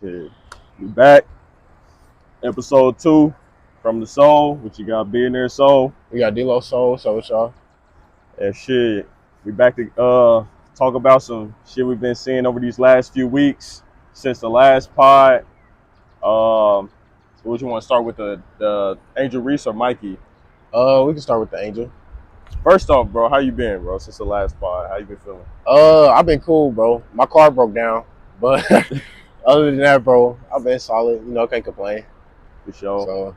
Shit. We back. Episode 2 from the Soul, which you got Billionaire Soul. We got D-Lo Soul, so it's y'all. And shit. We back to talk about some shit we've been seeing over these last few weeks since the last pod. So what you want to start with the Angel Reese or Mikey? We can start with the Angel. First off, bro, how you been, bro, since the last pod? How you been feeling? I've been cool, bro. My car broke down, but other than that, bro, I've been solid. Can't complain. For sure. So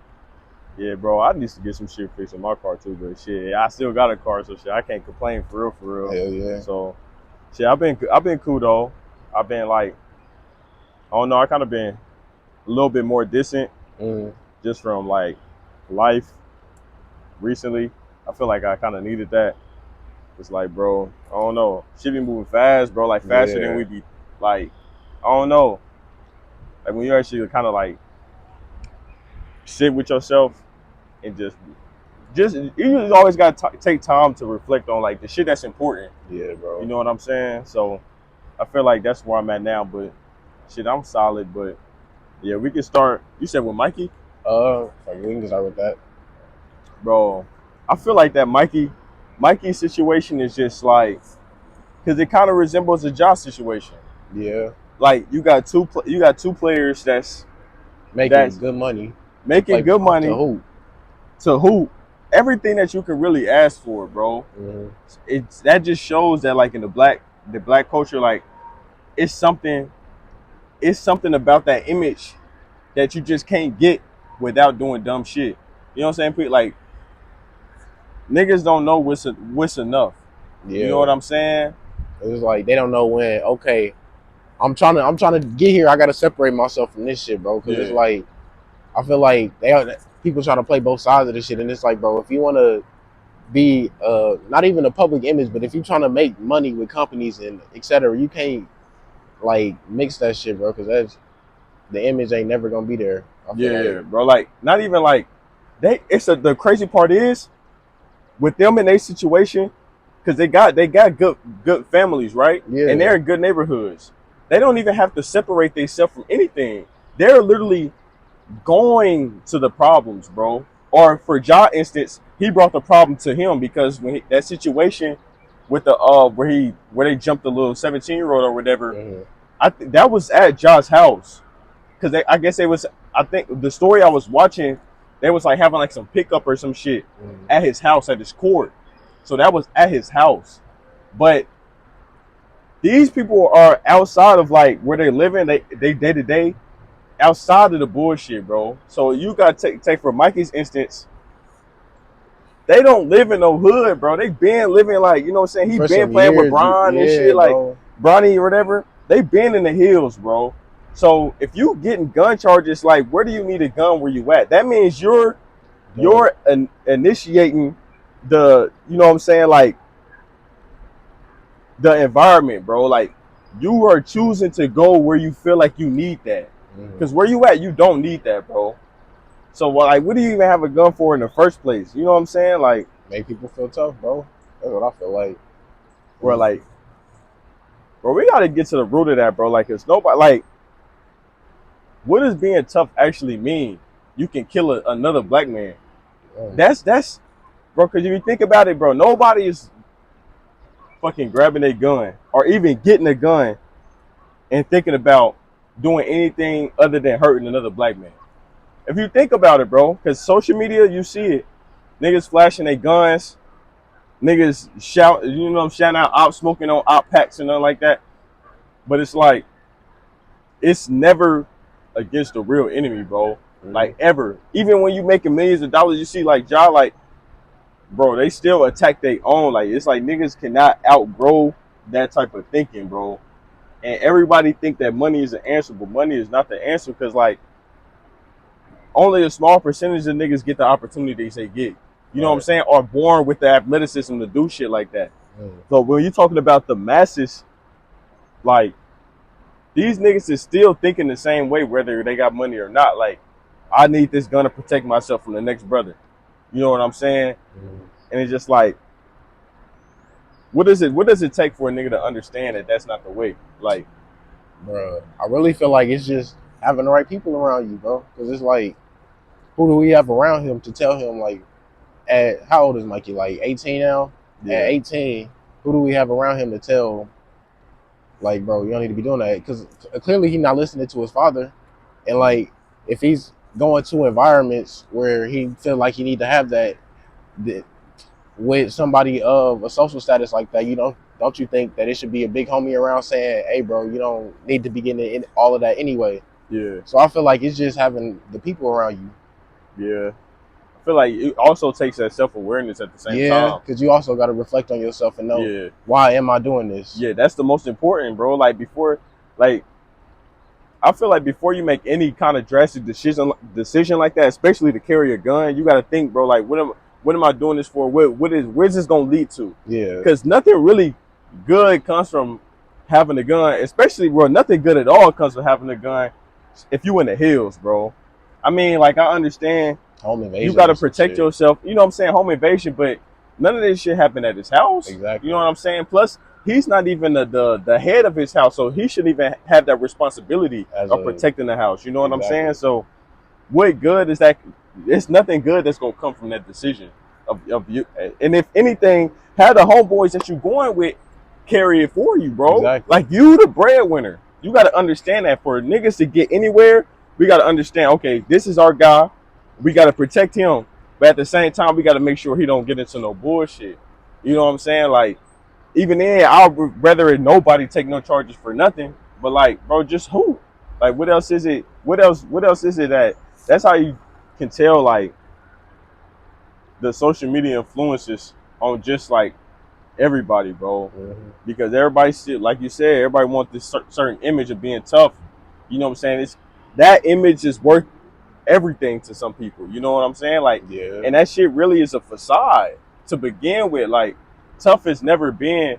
Yeah, bro, I need to get some shit fixed in my car too, but shit, I still got a car, so shit, I can't complain for real. hell yeah. So, shit, I've been cool though. I've been like, I don't know, I kind of been a little bit more distant Mm. just from like life recently. I feel like I kind of needed that. It's like, bro, I don't know, shit be moving fast, bro, like faster than Yeah. we be like, I don't know, like when you actually kind of like sit with yourself and just you always gotta take time to reflect on like the shit that's important. Yeah, bro. You know what I'm saying? So I feel like that's where I'm at now. But shit, I'm solid. But yeah, we can start. You said with Mikey, We can start with that. bro. I feel like that Mikey situation is just like because it kind of resembles a Josh situation. Yeah. Like you got two players that's Making good money. making good To money hoop. to hoop everything that you can really ask for, bro. Mm-hmm. That just shows that like in the black culture, like it's something about that image that you just can't get without doing dumb shit. You know what I'm saying? Like niggas don't know what's enough. You know Yeah. what I'm saying? It's like they don't know when. Okay, I'm trying to get here. I gotta separate myself from this shit, bro. Because it's Yeah. like I feel like people try to play both sides of this shit, and it's like, bro, if you want to be not even a public image, but if you're trying to make money with companies and etc., you can't like mix that shit, bro, because that's the image ain't never gonna be there. I feel like. Yeah, bro. Like not even like the crazy part is with them in their situation because they got good families, right? And Yeah. they're in good neighborhoods. They don't even have to separate themselves from anything. They're literally going to the problems, bro. Or for Ja instance, he brought the problem to him because that situation with the where they jumped the little 17-year-old or whatever, Mm-hmm. that was at Ja's house because I guess it was. I think the story I was watching, they was like having like some pickup or some shit Mm-hmm. at his house at his court. So that was at his house, but these people are outside of like where they living. They day to day outside of the bullshit, bro. So you gotta take for Mikey's instance, they don't live in no hood, bro. They been living like, you know what I'm saying? He For been some playing with years, Bron and yeah, shit, like bro. Bronny or whatever. They been in the hills, bro. So if you getting gun charges, like where do you need a gun where you at? That means you're initiating you know what I'm saying, like the environment, bro. Like you are choosing to go where you feel like you need that. Mm-hmm. Cause where you at, you don't need that, bro. So like, what do you even have a gun for in the first place? You know what I'm saying? Like, Make people feel tough, bro. That's what I feel like. we're like, bro, we gotta get to the root of that, bro. Like, it's nobody. Like, what does being tough actually mean? You can kill another black man. That's, bro. Cause if you think about it, bro, nobody is fucking grabbing a gun or even getting a gun and thinking about doing anything other than hurting another black man. If you think about it, bro, because social media, you see it, niggas flashing their guns, niggas shout, you know, shouting out op smoking on op packs and nothing like that. But it's like, it's never against the real enemy, bro. Mm-hmm. Like ever. Even when you making millions of dollars, you see like Ja, like, bro, they still attack their own. Like it's like niggas cannot outgrow that type of thinking, bro. And everybody think that money is the answer, but money is not the answer because like only a small percentage of niggas get the opportunities they get. You know what I'm Right. saying? Are born with the athleticism to do shit like that. Mm-hmm. So when you're talking about the masses, like these niggas is still thinking the same way, whether they got money or not. Like, I need this gun to protect myself from the next brother. You know what I'm saying? Mm-hmm. And it's just like, what does it take for a nigga to understand that that's not the way? Like, Bro, I really feel like it's just having the right people around you, bro. Because it's like, who do we have around him to tell him, like, at how old is Mikey? Like 18 now? Yeah. At 18, who do we have around him to tell, like, bro, you don't need to be doing that? Because clearly he's not listening to his father. And, like, if he's going to environments where he feel like he need to have that with somebody of a social status like that, don't you think that it should be a big homie around saying, hey, bro, you don't need to be getting in all of that anyway? Yeah. So I feel like it's just having the people around you. Yeah. I feel like it also takes that self-awareness at the same time. Yeah, because you also got to reflect on yourself and know, why am I doing this? Yeah, that's the most important, bro. Like, before, like, I feel like before you make any kind of drastic decision like that, especially to carry a gun, you got to think, bro, like, what am I doing this for? Where's this going to lead to? Yeah. Because nothing really good comes from having a gun, especially, bro, nothing good at all comes from having a gun if you in the hills, bro. I mean, like, I understand home invasion, you got to protect yourself. You know what I'm saying? Home invasion, but none of this shit happened at his house. Exactly. You know what I'm saying? Plus, he's not even the head of his house, so he shouldn't even have that responsibility of protecting the house. You know what I'm saying? So, what good is that? It's nothing good that's gonna come from that decision of you. And if anything, have the homeboys that you going with carry it for you, bro. Exactly. Like, you the breadwinner. You got to understand that for niggas to get anywhere, we got to understand, okay, this is our guy. We got to protect him. But at the same time, we got to make sure he don't get into no bullshit. You know what I'm saying? Like, even then, I'd rather nobody take no charges for nothing. But, like, bro, just who? Like, what else is it? What else is it that's how you can tell, like, the social media influences on just, like, everybody, bro. Mm-hmm. Because everybody, like you said, everybody wants this certain image of being tough. You know what I'm saying? That image is worth everything to some people. You know what I'm saying? Like, yeah. And that shit really is a facade to begin with. Like, tough has never been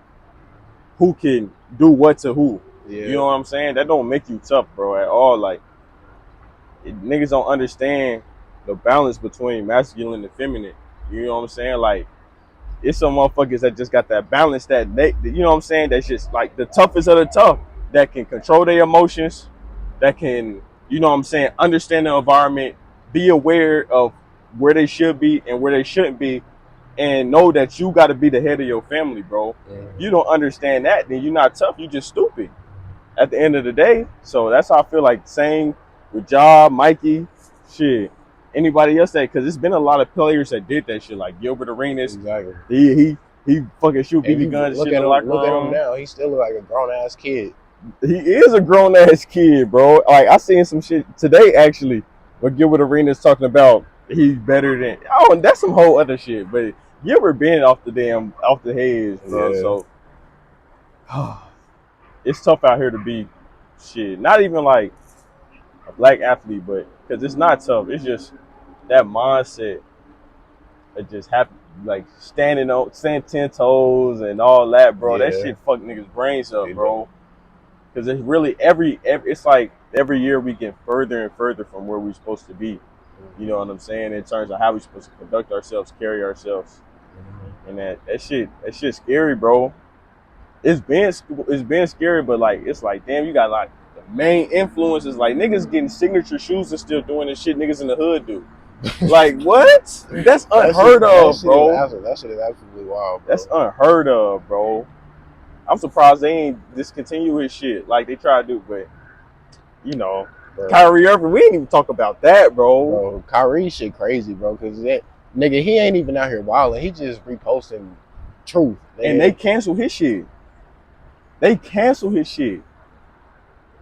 who can do what to who. Yeah. You know what I'm saying? That don't make you tough, bro, at all. Like, niggas don't understand the balance between masculine and feminine. You know what I'm saying? Like, it's some motherfuckers that just got that balance that they, you know what I'm saying? That's just like the toughest of the tough that can control their emotions, that can, you know what I'm saying, understand the environment, be aware of where they should be and where they shouldn't be, and know that you got to be the head of your family, bro. Mm-hmm. You don't understand that, then you're not tough. You just stupid at the end of the day. So that's how I feel like. Same with Job, Mikey, shit. Anybody else that, because it's been a lot of players that did that shit, like Gilbert Arenas. Exactly. He fucking shoot BB guns. Look at him now. He still look like a grown ass kid. He is a grown ass kid, bro. Like, I seen some shit today actually, where Gilbert Arenas talking about he's better than. Oh, that's some whole other shit. But Gilbert been off the heads, bro. Yeah. So it's tough out here to be shit. Not even like a black athlete, but because it's not tough. It's just that mindset that just happened, like standing 10 toes and all that, bro. Yeah. That shit fuck niggas' brains up, bro. Because it's really it's like every year we get further and further from where we're supposed to be. You know what I'm saying? In terms of how we're supposed to conduct ourselves, carry ourselves, and that shit's scary, bro. It's been scary, but like it's like, damn, you got like the main influences, like niggas getting signature shoes and still doing this shit niggas in the hood do. Like, what? That's unheard of, bro. That shit is absolutely wild, bro. That's unheard of, bro. I'm surprised they ain't discontinue his shit like they try to do, but you know, bro. Kyrie Irving, we ain't even talk about that, bro. Bro, Kyrie shit crazy, bro, because that nigga, he ain't even out here wilding. He just reposting truth. And they cancel his shit.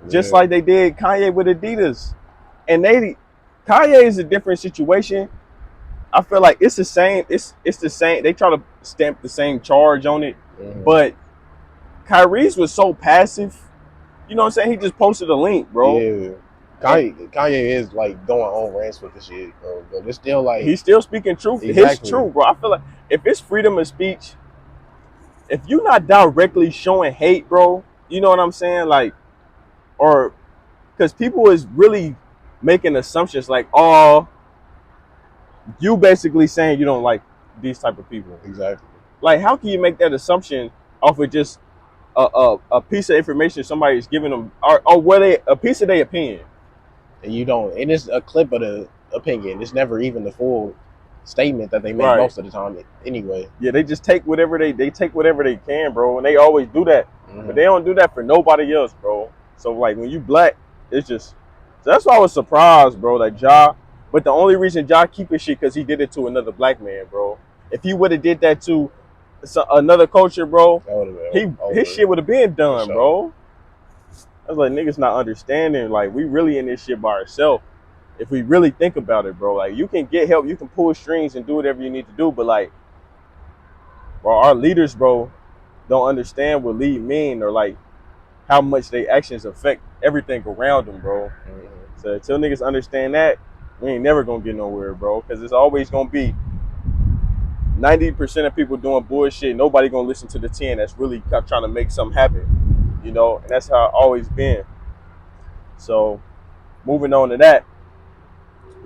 Just like they did Kanye with Adidas. And Kanye is a different situation. I feel like it's the same. It's the same. They try to stamp the same charge on it, but Kyrie's was so passive. You know what I'm saying? He just posted a link, bro. Yeah. Kanye is like going on rants with the shit, bro. But it's still like he's still speaking truth. Exactly. His truth, bro. I feel like if it's freedom of speech, if you're not directly showing hate, bro, you know what I'm saying? Like, or because people is really making assumptions like, oh, you basically saying you don't like these type of people. Exactly. Like, how can you make that assumption off of just a piece of information somebody's giving them, or a piece of their opinion? and you don't. And it's a clip of the opinion. It's never even the full statement that they make Right. most of the time. Anyway. Yeah, they just take whatever they take whatever they can, bro, and they always do that. But they don't do that for nobody else, bro. So like when you black, it's just so that's why I was surprised, bro. Like Ja, but the only reason Ja keep his shit because he did it to another black man, bro. If he would have did that to another culture, bro, That would have been his shit would have been done, sure. bro. I was like, niggas not understanding. Like we really in this shit by ourselves. If we really think about it, bro, like you can get help, you can pull strings and do whatever you need to do, but like, bro, our leaders, bro, don't understand what lead mean or like how much their actions affect everything around them, bro. So until niggas understand that, we ain't never gonna get nowhere, bro. Because it's always gonna be 90% of people doing bullshit. Nobody gonna listen to the 10 that's really trying to make something happen, you know. And that's how it always been. So moving on to that,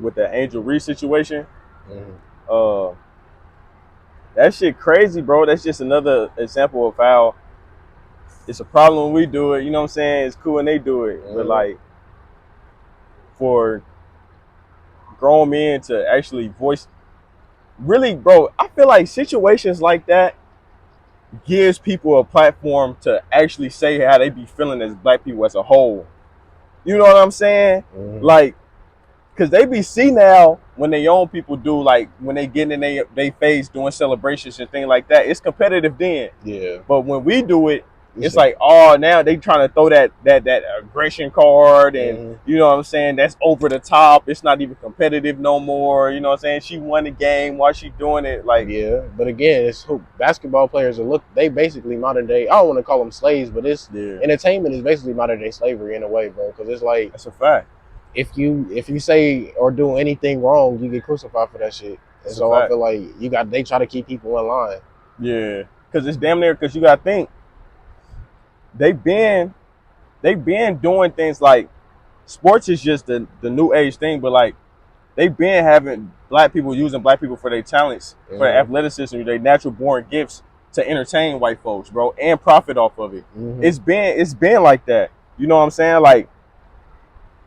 with the Angel Reese situation, that shit crazy, bro. That's just another example of how it's a problem when we do it. You know what I'm saying? It's cool when they do it, but like for grown men to actually voice, really, bro, I feel like situations like that gives people a platform to actually say how they be feeling as black people as a whole. You know what I'm saying? Like, cause they be senile when their own people do, like when they get in they face doing celebrations and things like that. It's competitive then. Yeah. But when we do it, it's like, oh, now they trying to throw that aggression card, and you know what I'm saying? That's over the top. It's not even competitive no more. You know what I'm saying? She won the game. Why she doing it? Like, yeah, but again, it's who basketball players are they basically modern day. I don't want to call them slaves, but it's entertainment is basically modern day slavery in a way, bro. Because it's like that's a fact. If you say or do anything wrong, you get crucified for that shit. And so I feel like they try to keep people in line. Yeah, because it's damn near. Because you gotta think. They've been doing things like sports is just the new age thing, but like they've been having black people using black people for their talents, for their athleticism, their natural born gifts to entertain white folks, bro, and profit off of it. It's been like that. You know what I'm saying? Like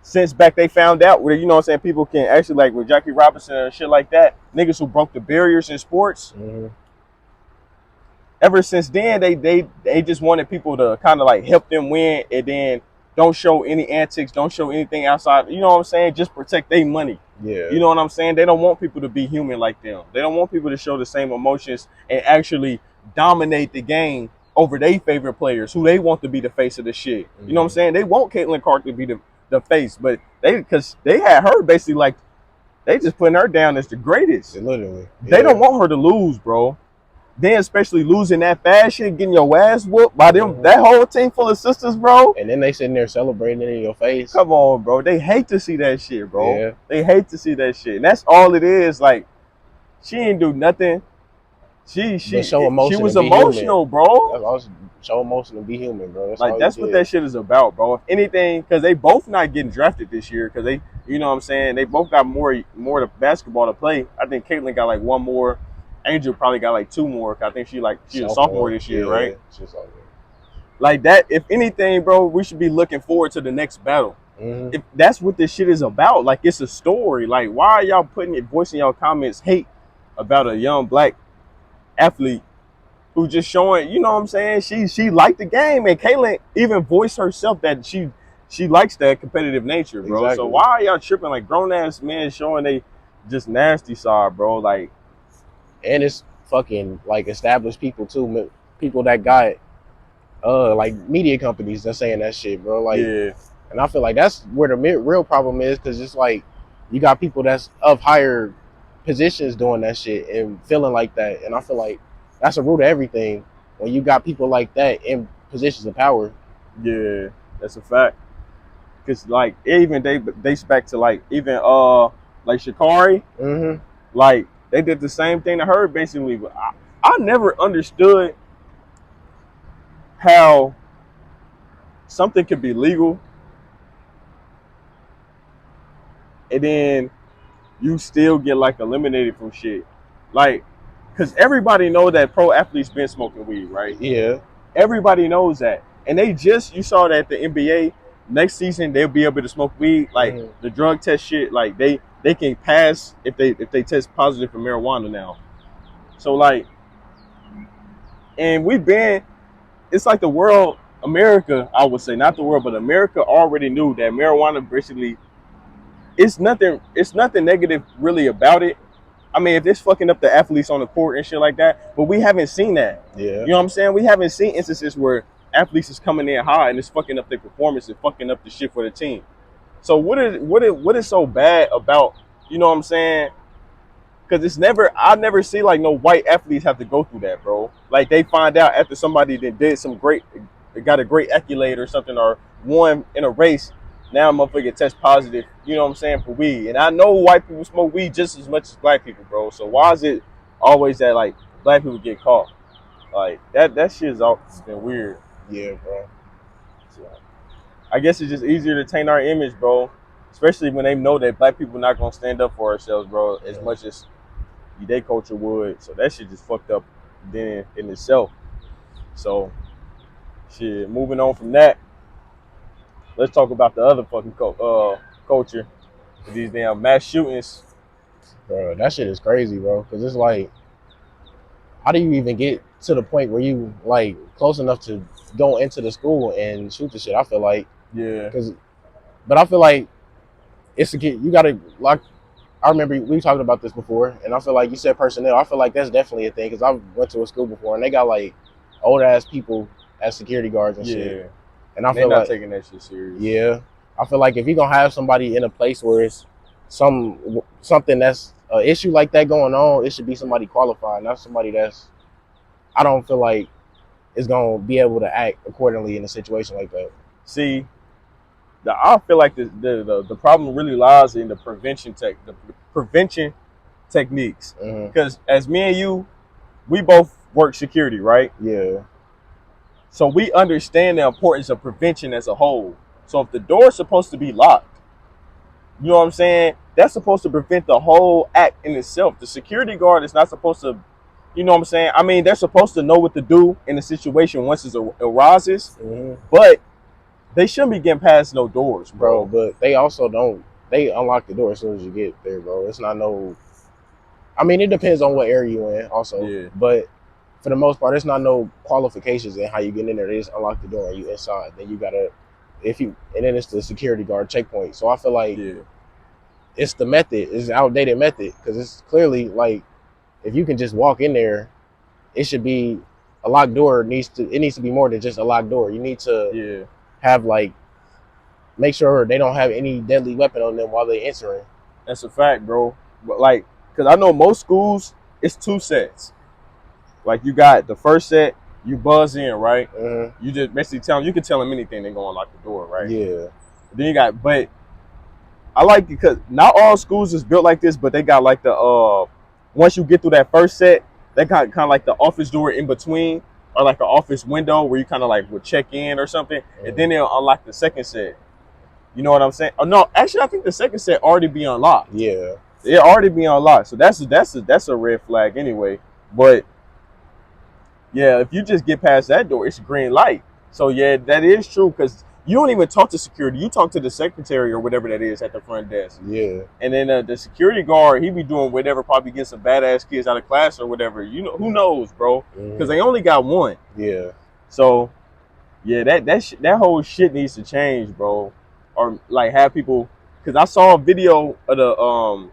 since back they found out where, you know what I'm saying, people can actually, like with Jackie Robinson and shit like that, niggas who broke the barriers in sports. Ever since then, they just wanted people to kind of like help them win, and then don't show any antics, don't show anything outside. You know what I'm saying? Just protect their money. Yeah. You know what I'm saying? They don't want people to be human like them. They don't want people to show the same emotions and actually dominate the game over their favorite players, who they want to be the face of the shit. You know what I'm saying? They want Caitlin Clark to be the face, but because they had her basically like they just putting her down as the greatest. Literally. They don't want her to lose, bro. Then especially losing that fashion, getting your ass whooped by them, that whole team full of sisters, bro. And then they sitting there celebrating it in your face. Come on, bro. They hate to see that shit, bro. Yeah. They hate to see that shit. And that's all it is. Like, she ain't do nothing. She was emotional, bro. That's also show emotion and be human, bro. That's what that shit is about, bro. If anything, because they both not getting drafted this year, because they, you know what I'm saying, they both got more to basketball to play. I think Caitlin got like one more. Angel probably got like two more. I think she's a sophomore this year, right? She's sophomore. Like that. If anything, bro, we should be looking forward to the next battle. If that's what this shit is about, like it's a story. Like, why are y'all voicing y'all comments hate about a young black athlete who just showing, you know what I'm saying? She liked the game, and Caitlin even voiced herself that she likes that competitive nature, bro. Exactly. So why are y'all tripping like grown ass men showing they just nasty side, bro? Like. And it's fucking like established people too, people that got like media companies that's saying that shit, bro. Like, yeah. And I feel like that's where the real problem is, because it's like you got people that's of higher positions doing that shit and feeling like that, and I feel like that's a root of everything when you got people like that in positions of power. Yeah, that's a fact. Cause like even they dates back to like even like Sha'Carri, like. They did the same thing to her, basically. But I never understood how something could be legal and then you still get like eliminated from shit. Like, because everybody know that pro athletes been smoking weed, right? Yeah. Everybody knows that. And you saw that the NBA, next season they'll be able to smoke weed. Like Mhm. the drug test shit, like they can pass if they test positive for marijuana now. So like, and we've been, it's like the world, America, I would say, not the world, but America already knew that marijuana basically, it's nothing negative really about it. I mean, if it's fucking up the athletes on the court and shit like that, but we haven't seen that. Yeah. You know what I'm saying? We haven't seen instances where athletes is coming in high and it's fucking up their performance and fucking up the shit for the team. So what is so bad about, you know what I'm saying? Because I never see like no white athletes have to go through that, bro. Like they find out after somebody that did some great, got a great accolade or something, or won in a race. Now motherfucker test positive, you know what I'm saying, for weed. And I know white people smoke weed just as much as black people, bro. So why is it always that like black people get caught? Like that shit's all been weird. Yeah, bro. So, I guess it's just easier to taint our image, bro. Especially when they know that black people not gonna stand up for ourselves, bro, as much as their culture would. So that shit just fucked up then in itself. So shit, moving on from that, let's talk about the other fucking culture. These damn mass shootings. Bro, that shit is crazy, bro. Because it's like, how do you even get to the point where you like close enough to go into the school and shoot the shit? I feel like, Yeah. but I feel like it's a kid. You gotta like. I remember we talked about this before, and I feel like you said personnel. I feel like that's definitely a thing because I went to a school before, and they got like old ass people as security guards and shit. And I They're feel not like taking that shit serious. yeah, I feel like if you're gonna have somebody in a place where it's something that's an issue like that going on, it should be somebody qualified, not somebody that's I don't feel like is gonna be able to act accordingly in a situation like that. See, I feel like the problem really lies in the prevention techniques. Mm-hmm. Because as me and you, we both work security, right? Yeah. So we understand the importance of prevention as a whole. So if the door is supposed to be locked, you know what I'm saying? That's supposed to prevent the whole act in itself. The security guard is not supposed to, you know what I'm saying? I mean, they're supposed to know what to do in a situation once it arises, Mm-hmm. but they shouldn't be getting past no doors, Bro, bro. but they also don't. They unlock the door as soon as you get there, bro. It's not no. I mean, it depends on what area you're in, also. Yeah. But for the most part, it's not no qualifications in how you get in there. They just unlock the door and you inside. Then you gotta, and then it's the security guard checkpoint. So I feel like it's the method, it's an outdated method because it's clearly like if you can just walk in there, it should be a locked door. It needs to be more than just a locked door. You need to have like make sure they don't have any deadly weapon on them while they're entering. That's a fact, bro. But like, cause I know most schools it's 2 sets. Like you got the first set, you buzz in, right? Mm-hmm. You just basically you can tell them anything, they're gonna unlock the door, right? Yeah. Then you got, but I like it because not all schools is built like this, but they got like the once you get through that first set, they got kind of like the office door in between, or like an office window where you kind of like would check in or something, and then they'll unlock the second set. You know what I'm saying? Oh no, actually I think the second set already be unlocked. Yeah. It already be unlocked, so that's a red flag anyway. But yeah, if you just get past that door, it's a green light. So yeah, that is true because you don't even talk to security. You talk to the secretary or whatever that is at the front desk. Yeah. And then the security guard, he be doing whatever, probably get some badass kids out of class or whatever. You know, who knows, bro? Because they only got one. Yeah. So yeah, that whole shit needs to change, bro. Or like have people, because I saw a video of the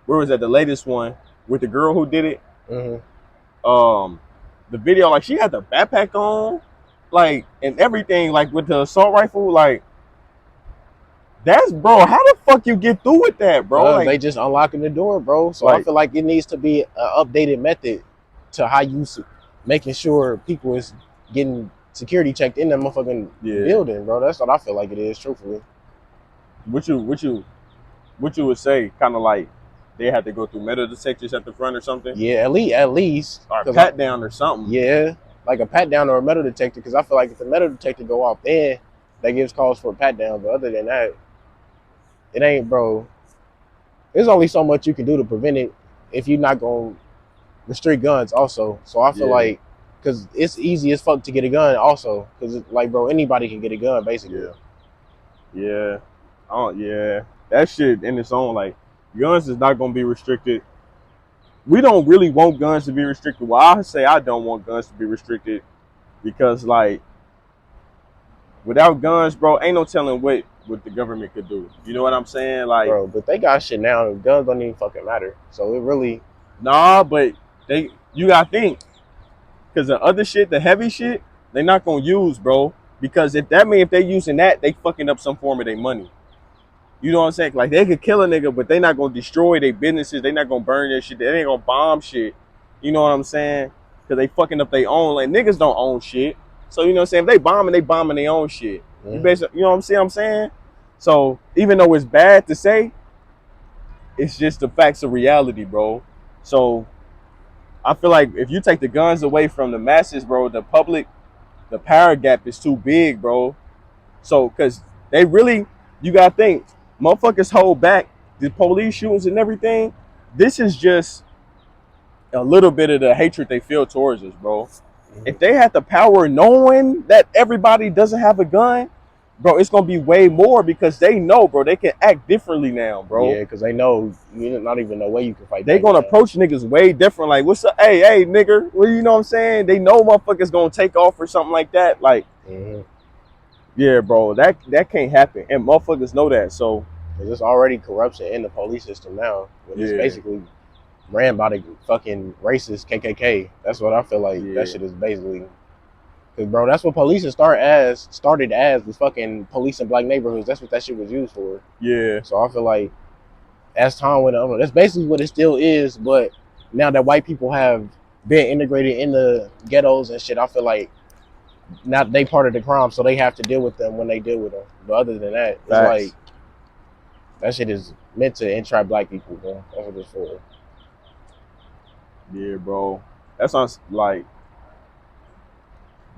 where was that, the latest one with the girl who did it. Mm-hmm. The video, like she had the backpack on, like, and everything, like with the assault rifle, like that's, bro, how the fuck you get through with that, bro? Like, they just unlocking the door, bro. So like, I feel like it needs to be an updated method to how you making sure people is getting security checked in that motherfucking building, bro. That's what I feel like it is, truthfully. What you would say, kind of like they had to go through metal detectors at the front or something? Yeah, at least. Or a pat down or something. Yeah, like a pat down or a metal detector, because I feel like if the metal detector go off, then that gives cause for a pat down. But other than that, it ain't, bro. There's only so much you can do to prevent it if you're not going to restrict guns also. So I feel like, because it's easy as fuck to get a gun also, because like, bro, anybody can get a gun basically. Yeah. Yeah. That shit in its own, like, guns is not gonna be restricted. We don't really want guns to be restricted. Well, I say I don't want guns to be restricted because, like, without guns, bro, ain't no telling what the government could do. You know what I'm saying? Like, bro. But they got shit now. Guns don't even fucking matter. So it really, nah, but you gotta think, because the other shit, the heavy shit, they not gonna use, bro. Because if they using that, they fucking up some form of their money. You know what I'm saying? Like, they could kill a nigga, but they not gonna destroy their businesses. They not gonna burn their shit. They ain't gonna bomb shit. You know what I'm saying? Because they fucking up their own. Like, niggas don't own shit. So, you know what I'm saying? If they bombing their own shit. You basically, you know what I'm saying? So, even though it's bad to say, it's just the facts of reality, bro. So, I feel like if you take the guns away from the masses, bro, the public, the power gap is too big, bro. So, because they really, you gotta think, motherfuckers hold back the police shootings and everything. This is just a little bit of the hatred they feel towards us, bro. If they had the power knowing that everybody doesn't have a gun, bro, it's gonna be way more because they know, bro, they can act differently now, bro. yeah, because they know you not even no way you can fight. They gonna approach niggas way different. Like, what's up? Hey, nigga. Well, you know what I'm saying? They know motherfuckers gonna take off or something like that. Like, yeah, bro, that can't happen, and motherfuckers know that. So, there's already corruption in the police system now. It's basically ran by the fucking racist KKK. That's what I feel like. That shit is basically. Cause bro, that's what policing started as was fucking policing black neighborhoods. That's what that shit was used for. Yeah. So I feel like as time went on, that's basically what it still is. But now that white people have been integrated in the ghettos and shit, I feel like now they part of the crime, so they have to deal with them when they deal with them. But other than that, it's like that shit is meant to entrap black people, bro. That's what it's for. Yeah, bro. That sounds like.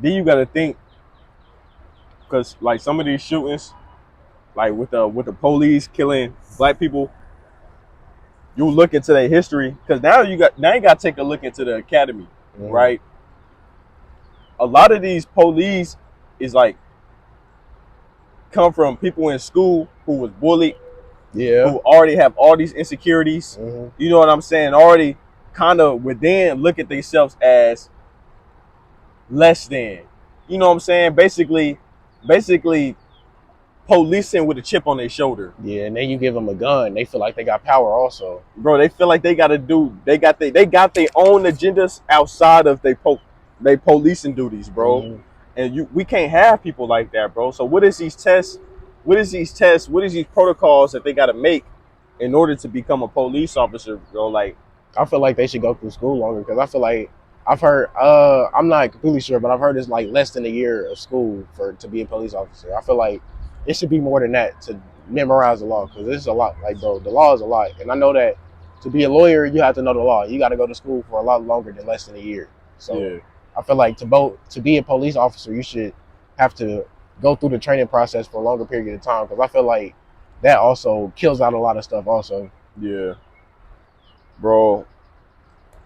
Then you gotta think, cause like some of these shootings, like with the police killing black people, you look into their history, cause now you gotta take a look into the academy, right? A lot of these police is like come from people in school who was bullied, who already have all these insecurities. You know what I'm saying? Already kind of within look at themselves as less than. You know what I'm saying? Basically policing with a chip on their shoulder. Yeah, and then you give them a gun, they feel like they got power also. Bro, they feel like they got their own agendas outside of they policing duties, bro. And we can't have people like that, bro. So what is these tests? What is these protocols that they got to make in order to become a police officer, bro? Like, I feel like they should go through school longer because I feel like I've heard I'm not completely sure, but I've heard it's like less than a year of school to be a police officer. I feel like it should be more than that to memorize the law because it's a lot. Like, bro, the law is a lot, and I know that to be a lawyer you have to know the law. You got to go to school for a lot longer than less than a year. So I feel like to be a police officer you should have to go through the training process for a longer period of time because I feel like that also kills out a lot of stuff also. Yeah, bro,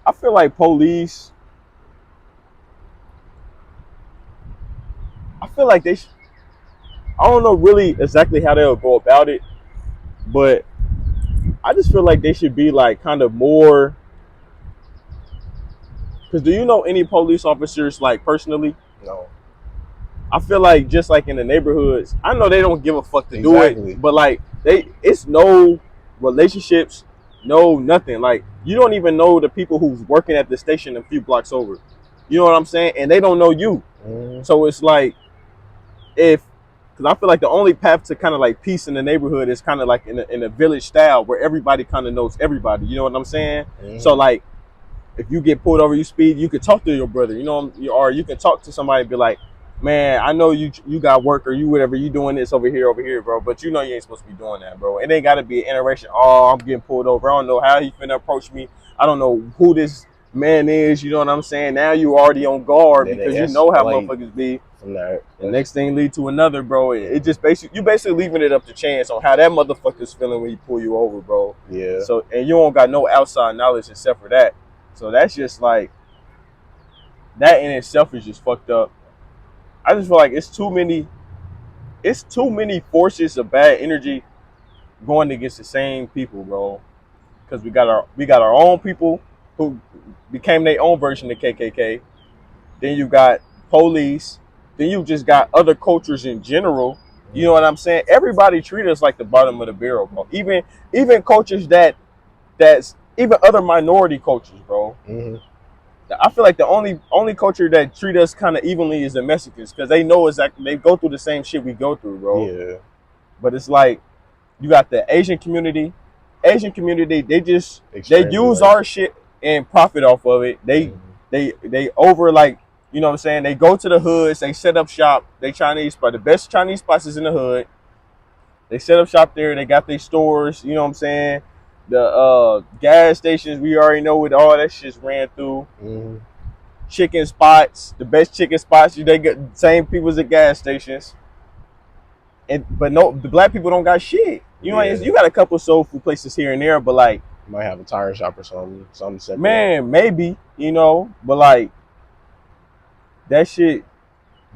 I feel like police. I feel like I don't know really exactly how they'll go about it, but I just feel like they should be like kind of more. Because do you know any police officers like personally? No. I feel like just like in the neighborhoods, I know they don't give a fuck to do it, but like it's no relationships, no nothing. Like you don't even know the people who's working at the station a few blocks over. You know what I'm saying? And they don't know you. So it's like because I feel like the only path to kind of like peace in the neighborhood is kind of like in a village style where everybody kind of knows everybody. You know what I'm saying? So like if you get pulled over, you speed, you could talk to your brother, you know, or you can talk to somebody and be like, man, I know you got work or you whatever, you doing this over here, bro, but you know you ain't supposed to be doing that, bro. It ain't got to be an interaction. Oh, I'm getting pulled over. I don't know how he finna approach me. I don't know who this man is. You know what I'm saying? Now you already on guard because you know how motherfuckers be. The next thing lead to another, bro. It just you basically leaving it up to chance on how that motherfucker's feeling when he pull you over, bro. Yeah. So and you don't got no outside knowledge except for that. So that's just like that in itself is just fucked up. I just feel like it's too many it's too many forces of bad energy going against the same people, bro. Because we got our own people who became their own version of KKK. Then you got police. Then you just got other cultures in general. You know what I'm saying? Everybody treat us like the bottom of the barrel, bro. Even cultures that's even other minority cultures, bro. Mm-hmm. I feel like the only culture that treat us kind of evenly is the Mexicans because they know exactly they go through the same shit we go through, bro. Yeah. But it's like you got the Asian community. Asian community, they Extremely use racist. our shit and profit off of it. Mhm. They over like you know what I'm saying. They go to the hoods. They set up shop. They Chinese spot. The best Chinese spots is in the hood. They set up shop there. They got their stores. You know what I'm saying. The gas stations we already know what all that shit's ran through. Mm-hmm. Chicken spots, the best chicken spots. They get the same people as the gas stations. But no, the black people don't got shit. You know, Yeah. you got a couple soul food places here and there, but like, Might have a tire shop or something separate. man, maybe you know, but like that shit,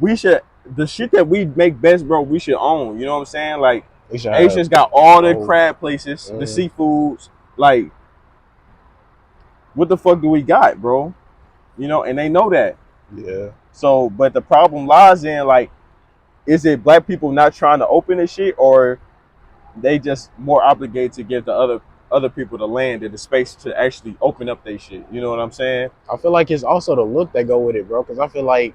we should the shit that we make best, bro. We should own. You know what I'm saying? Like We should Asians have, got all the crab places, the Mhm. seafoods. Like, what the fuck do we got, bro? You know, and they know that. yeah. So, but the problem lies in like, is it black people not trying to open this shit, or they just more obligated to give the other people the land and the space to actually open up their shit? You know what I'm saying? I feel like it's also the look that go with it, bro. Because I feel like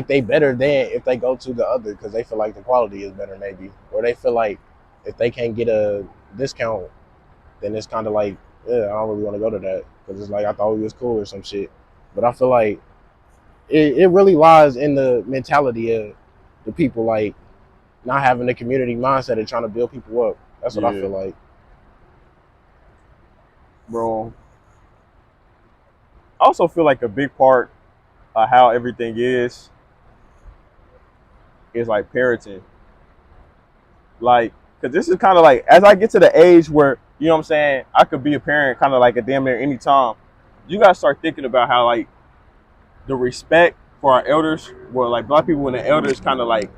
they better than if they go to the other because they feel like the quality is better, maybe, or they feel like if they can't get a discount, then it's kind of like, yeah, I don't really want to go to that because it's like I thought we was cool or some shit. But I feel like it really lies in the mentality of the people, like not having the community mindset and trying to build people up. That's what I Yeah. feel like. Bro. I also feel like a big part of how everything is like parenting. Like, cause this is kind of like as I get to the age where you know what I'm saying, I could be a parent kind of like a damn near any time. You gotta start thinking about how like the respect for our elders, where like black people and the elders kind of like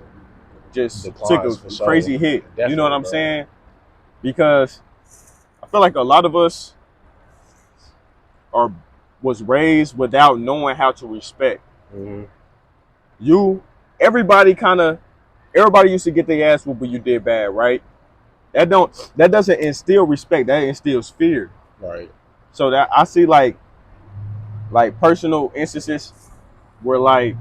just Declines, took for a sure. crazy hit. You know what Definitely, I'm bro. saying? Because I feel like a lot of us was raised without knowing how to respect. Mm-hmm. Everybody used to get their ass whooped when you did bad, right? That doesn't instill respect. That instills fear. Right. So that I see like personal instances where like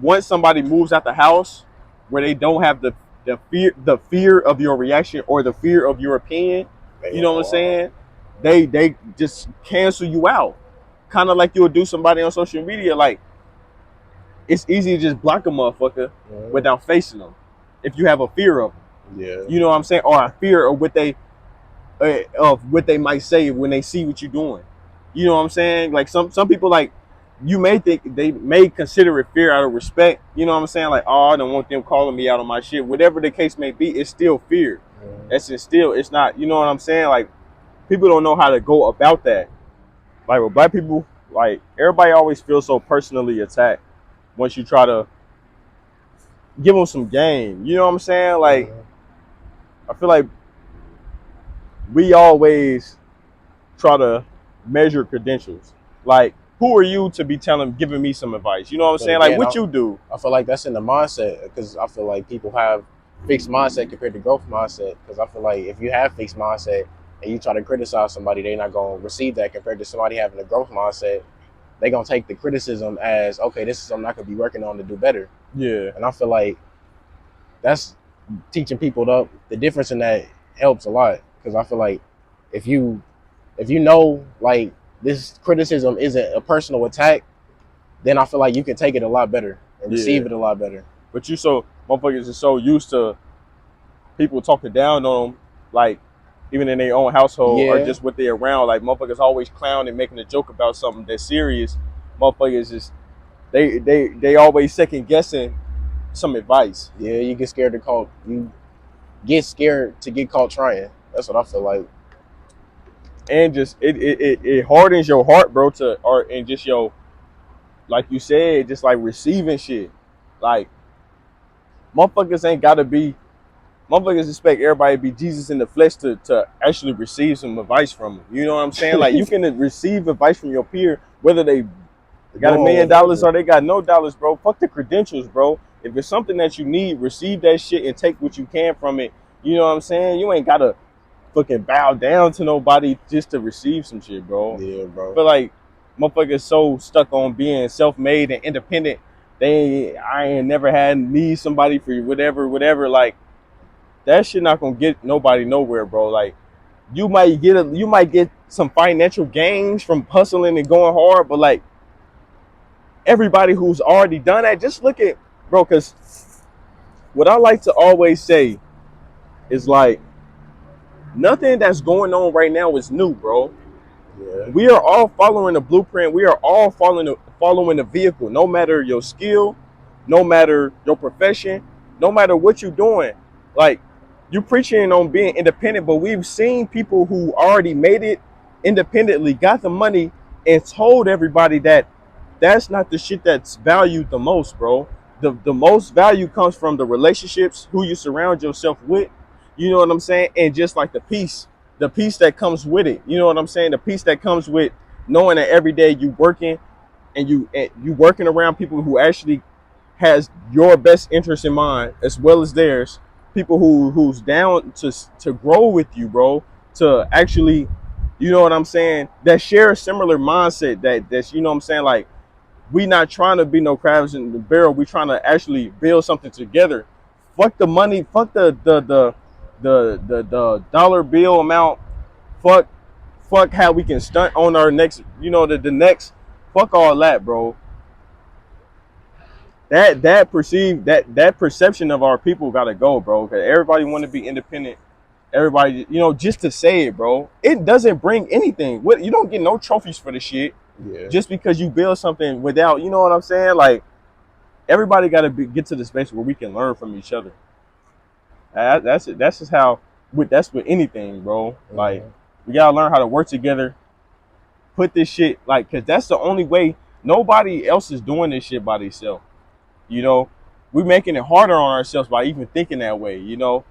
once somebody moves out the house where they don't have the fear of your reaction or the fear of your opinion, you know what I'm saying? They just cancel you out. Kind of like you'll do somebody on social media. Like it's easy to just block a motherfucker without facing them if you have a fear of them. Yeah. You know what I'm saying? Or a fear of what they might say when they see what you're doing. You know what I'm saying? Like some people like you may think they may consider it fear out of respect. You know what I'm saying? Like, oh, I don't want them calling me out on my shit. Whatever the case may be, it's still fear. That's still, it's not, you know what I'm saying? Like people don't know how to go about that. Like with black people, like everybody always feels so personally attacked once you try to give them some game. You know what I'm saying? Like I feel like we always try to measure credentials. Like, who are you to be giving me some advice? You know what I'm saying? Again, like, what you do? I feel like that's in the mindset because I feel like people have fixed mindset compared to growth mindset. Because I feel like if you have fixed mindset and you try to criticize somebody, they're not gonna receive that compared to somebody having a growth mindset. They're gonna take the criticism as, okay, this is something I could be working on to do better. Yeah. And I feel like that's teaching people the difference in that helps a lot because I feel like if you know like this criticism isn't a personal attack, then I feel like you can take it a lot better and receive it a lot better. But motherfuckers are so used to people talking down on them, like even in their own household or just what they're around. Like motherfuckers always clowning, making a joke about something that's serious. Motherfuckers just they always second guessing some advice. Yeah, you get scared to get caught trying. That's what I feel like. And just it hardens your heart, bro, and just like you said, just like receiving shit. Like Motherfuckers ain't gotta be. Motherfuckers expect everybody to be Jesus in the flesh to actually receive some advice from them. You know what I'm saying? Like you can receive advice from your peer, whether they got $1 million or they got no dollars, bro. Fuck the credentials, bro. If it's something that you need, receive that shit and take what you can from it. You know what I'm saying? You ain't gotta fucking bow down to nobody just to receive some shit, bro. Yeah, bro. But like, motherfuckers so stuck on being self-made and independent. I ain't never had need somebody for whatever. Like that shit not gonna get nobody nowhere, bro. Like you might get some financial gains from hustling and going hard, but like everybody who's already done that, just look at, bro, because what I like to always say is like nothing that's going on right now is new, bro. Yeah. We are all following the blueprint. We are all following the vehicle, no matter your skill, no matter your profession, no matter what you're doing. Like you preaching on being independent, but we've seen people who already made it independently, got the money, and told everybody that that's not the shit that's valued the most, bro. The most value comes from the relationships, who you surround yourself with. You know what I'm saying? And just like the peace that comes with it. You know what I'm saying? The peace that comes with knowing that every day you working and you working around people who actually has your best interest in mind as well as theirs. People who's down to grow with you, bro. To actually, you know what I'm saying? That share a similar mindset. That's you know what I'm saying? Like we not trying to be no crabs in the barrel. We trying to actually build something together. Fuck the money. Fuck the dollar bill amount. Fuck how we can stunt on our next, you know, the next. Fuck all that, bro. That perception of our people gotta go, bro. Cause everybody want to be independent. Everybody, you know, just to say it, bro. It doesn't bring anything. What you don't get no trophies for the shit. Yeah. Just because you build something without, you know what I'm saying? Like everybody gotta get to the space where we can learn from each other. That's it. That's just how. That's with anything, bro. Like we gotta learn how to work together. Put this shit like, cause that's the only way. Nobody else is doing this shit by themselves. You know, we're making it harder on ourselves by even thinking that way. You know,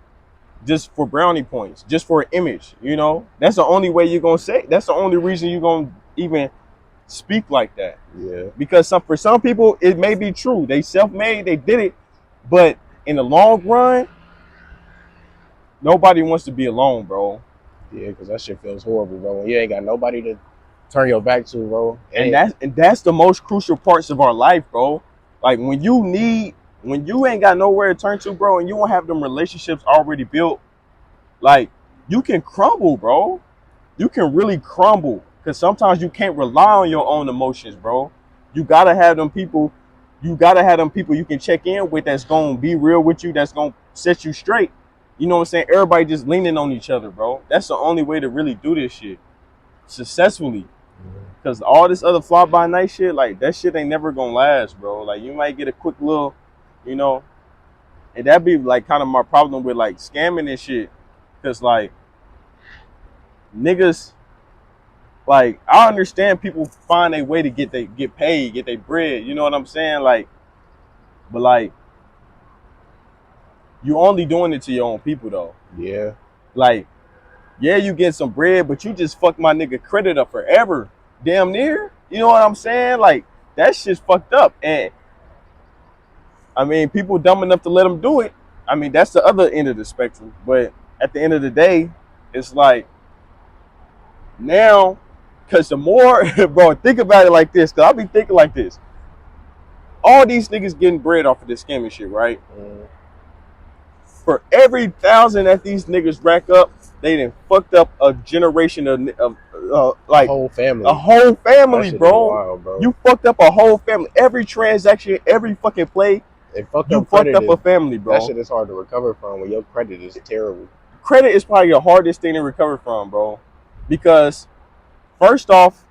just for brownie points, just for an image. You know, that's the only way you're gonna say. That's the only reason you're gonna even speak like that. Yeah. Because for some people it may be true. They self-made, they did it, but in the long run, nobody wants to be alone, bro. Yeah, because that shit feels horrible, bro. When you ain't got nobody to turn your back to, bro. And that's the most crucial parts of our life, bro. Like when you ain't got nowhere to turn to, bro, and you don't have them relationships already built, like you can crumble, bro. You can really crumble because sometimes you can't rely on your own emotions, bro. You gotta have them people. You can check in with that's gonna be real with you. That's gonna set you straight. You know what I'm saying? Everybody just leaning on each other, bro. That's the only way to really do this shit successfully. Because all this other fly-by-night shit, like, that shit ain't never gonna last, bro. Like, you might get a quick little, you know, and that'd be, like, kind of my problem with, like, scamming and shit. Because, like, niggas, like, I understand people find a way to get paid, get their bread. You know what I'm saying? Like, but, like, you only doing it to your own people, though. Yeah. Like, yeah, you get some bread, but you just fuck my nigga credit up forever. Damn near. You know what I'm saying? Like, that shit's fucked up. And, I mean, people dumb enough to let them do it. I mean, that's the other end of the spectrum. But at the end of the day, it's like, now, because the more, bro, think about it like this, because I'll be thinking like this. All these niggas getting bread off of this scamming shit, right? For every 1,000 that these niggas rack up, they done fucked up a generation of like a whole family. A whole family, bro. Wild, bro. You fucked up a whole family. Every transaction, every fucking play, you fucked up a family, bro. That shit is hard to recover from when your credit is terrible. Credit is probably the hardest thing to recover from, bro. Because first off,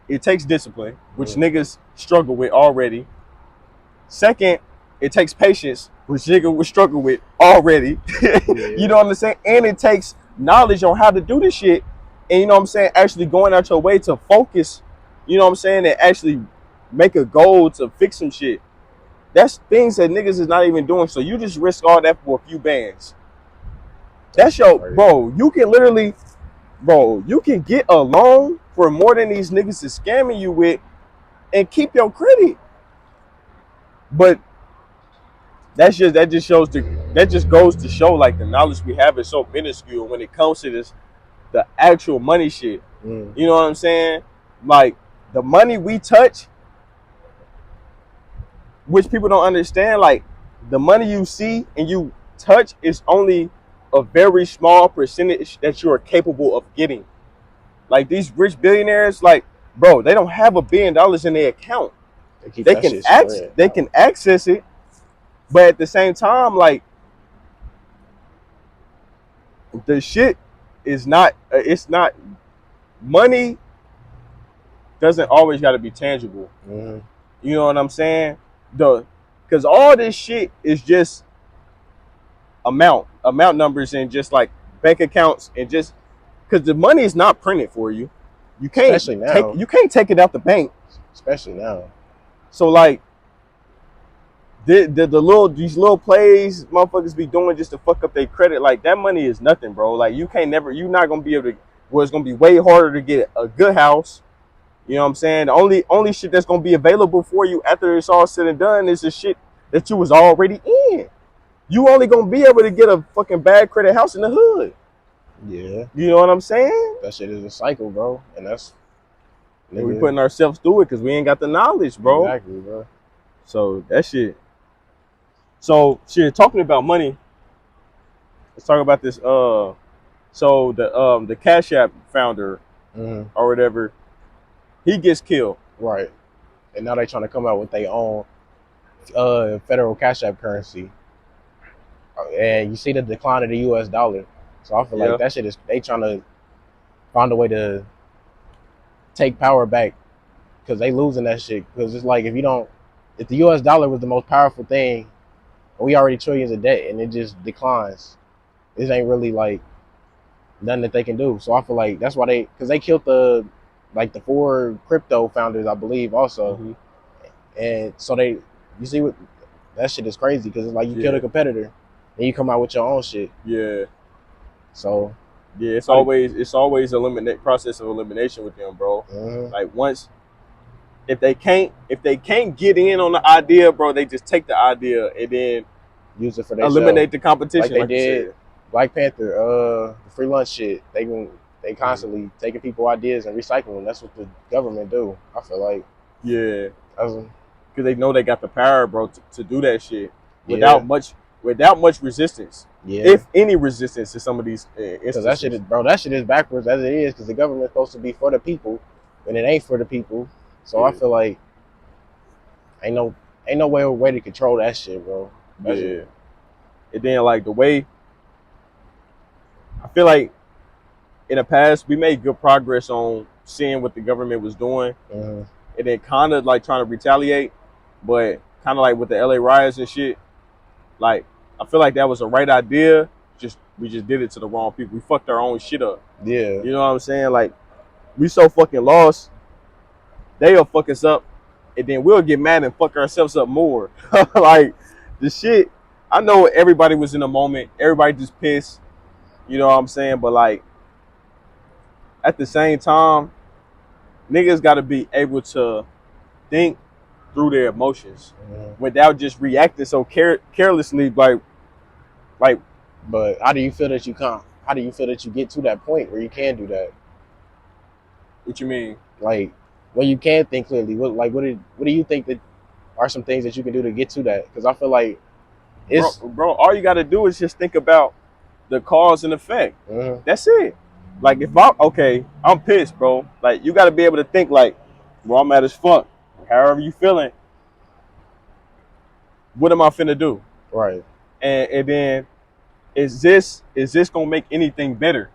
it takes discipline, which niggas struggle with already. Second, it takes patience, which niggas will struggle with already. You know what I'm saying? And it takes knowledge on how to do this shit. And you know what I'm saying? Actually going out your way to focus, you know what I'm saying? And actually make a goal to fix some shit. That's things that niggas is not even doing. So you just risk all that for a few bands. That's your bro. You can literally, bro. You can get a loan for more than these niggas is scamming you with, and keep your credit. But that just shows that just goes to show like the knowledge we have is so minuscule when it comes to this the actual money shit. Mm. You know what I'm saying? Like the money we touch, which people don't understand, like the money you see and you touch is only a very small percentage that you are capable of getting. Like these rich billionaires, like bro, they don't have $1 billion in their account. They can access it, but at the same time, like the shit is not. It's not money. Doesn't always got to be tangible. Mm-hmm. You know what I'm saying? Because all this shit is just amount numbers and just like bank accounts and just because the money is not printed for you. You can't take it out the bank. Especially now. So like these little plays motherfuckers be doing just to fuck up their credit, like that money is nothing, bro. Like you're not gonna be able to. Well, it's gonna be way harder to get a good house. You know what I'm saying? The only shit that's gonna be available for you after it's all said and done is the shit that you was already in. You only gonna be able to get a fucking bad credit house in the hood. Yeah. You know what I'm saying? That shit is a cycle, bro. And that's we putting ourselves through it because we ain't got the knowledge, bro. Exactly, bro. So that shit. So shit, talking about money. Let's talk about this. So the Cash App founder or whatever, he gets killed. Right. And now they trying to come out with their own federal Cash App currency. And you see the decline of the US dollar. So I feel like that shit is, they trying to find a way to take power back because they losing that shit. Because it's like if the US dollar was the most powerful thing, we already trillions of debt and it just declines. This ain't really like nothing that they can do. So I feel like that's why because they killed the 4 crypto founders, I believe, also. Mm-hmm. And so you see what that shit is crazy because it's like you kill a competitor and you come out with your own shit. Yeah. So yeah, it's always process of elimination with them, bro. Mm-hmm. Like once if they can't get in on the idea, bro, they just take the idea and then use it for eliminate the competition. Like they did Black Panther, the free lunch shit. They constantly taking people ideas and recycling them. That's what the government do. I feel like. Yeah. Because they know they got the power, bro, to do that shit without much resistance. Yeah. If any resistance to some of these instances. That shit is backwards as it is because the government's supposed to be for the people, and it ain't for the people. So I feel like ain't no way to control that shit, bro. Yeah. And then like the way I feel like in the past we made good progress on seeing what the government was doing, and then kind of like trying to retaliate, but kind of like with the LA riots and shit, like I feel like that was the right idea. We just did it to the wrong people. We fucked our own shit up. Yeah. You know what I'm saying? Like we so fucking lost. They'll fuck us up, and then we'll get mad and fuck ourselves up more. Like the shit. I know everybody was in a moment. Everybody just pissed. You know what I'm saying? But like at the same time, niggas got to be able to think through their emotions without just reacting so carelessly. Like. But how do you feel that you can't? How do you feel that you get to that point where you can do that? What you mean? Like when you can think clearly. What do you think that are some things that you can do to get to that? Because I feel like bro, all you got to do is just think about the cause and effect. That's it. Like if I'm pissed, bro. Like you got to be able to think like, well, I'm mad as fuck. However you feeling, what am I finna do? Right. And then is this gonna make anything better